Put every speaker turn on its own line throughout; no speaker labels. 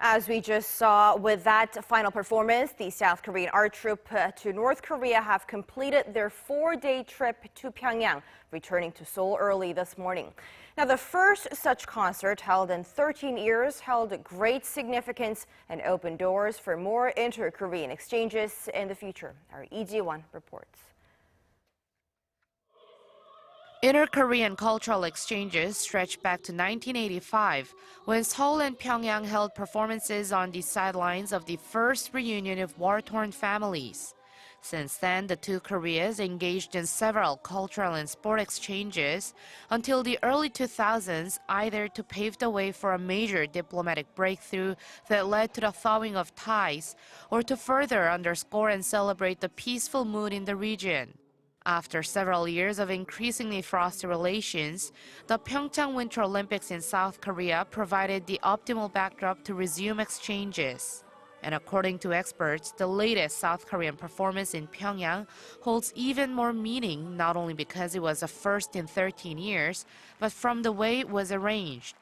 As we just saw with that final performance, the South Korean art troupe to North Korea have completed their 4-day trip to Pyongyang, returning to Seoul early this morning. Now, the first such concert held in 13 years held great significance and opened doors for more inter-Korean exchanges in the future. Our Lee Ji-won reports.
Inter-Korean cultural exchanges stretch back to 1985, when Seoul and Pyongyang held performances on the sidelines of the first reunion of war-torn families. Since then, the two Koreas engaged in several cultural and sport exchanges until the early 2000s, either to pave the way for a major diplomatic breakthrough that led to the thawing of ties, or to further underscore and celebrate the peaceful mood in the region. After several years of increasingly frosty relations, the PyeongChang Winter Olympics in South Korea provided the optimal backdrop to resume exchanges. And according to experts, the latest South Korean performance in Pyongyang holds even more meaning, not only because it was a first in 13 years, but from the way it was arranged.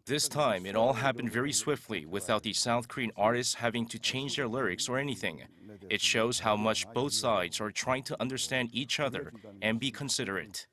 This time, it all happened very swiftly, without the South Korean artists having to change their lyrics or anything. It shows how much both sides are trying to understand each other and be considerate.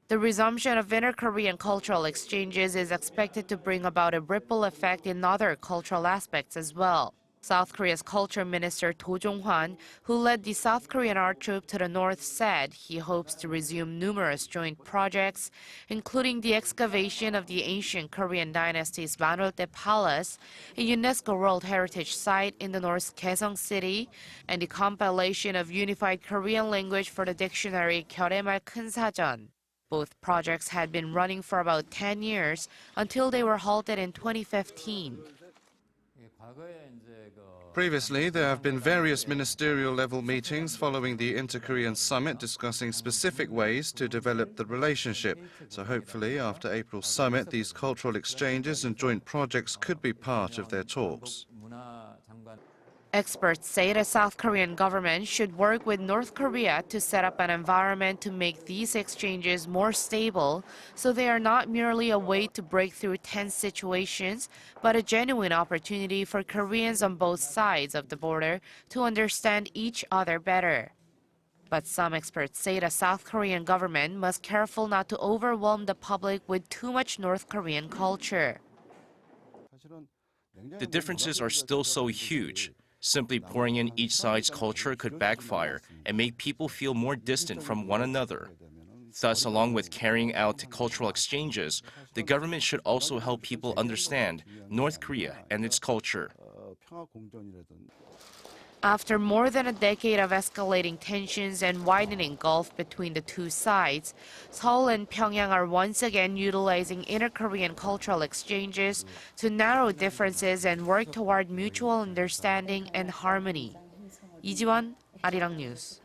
The resumption of inter-Korean cultural exchanges is expected to bring about a ripple effect in other cultural aspects as well. South Korea's Culture Minister Do Jong-hwan, who led the South Korean art troupe to the north, said he hopes to resume numerous joint projects, including the excavation of the ancient Korean dynasty's Manoldae Palace, a UNESCO World Heritage Site in the North's Kaesong City, and the compilation of unified Korean language for the dictionary 결의말 큰사전. Both projects had been running for about 10 years until they were halted in 2015.
Previously, there have been various ministerial-level meetings following the Inter-Korean Summit discussing specific ways to develop the relationship. So hopefully, after April's summit, these cultural exchanges and joint projects could be part of their talks.
Experts say the South Korean government should work with North Korea to set up an environment to make these exchanges more stable, so they are not merely a way to break through tense situations, but a genuine opportunity for Koreans on both sides of the border to understand each other better. But some experts say the South Korean government must be careful not to overwhelm the public with too much North Korean culture.
The differences are still so huge. Simply pouring in each side's culture could backfire and make people feel more distant from one another. Thus, along with carrying out cultural exchanges, the government should also help people understand North Korea and its culture.
After more than a decade of escalating tensions and widening gulf between the two sides, Seoul and Pyongyang are once again utilizing inter-Korean cultural exchanges to narrow differences and work toward mutual understanding and harmony. Lee Ji-won, Arirang News.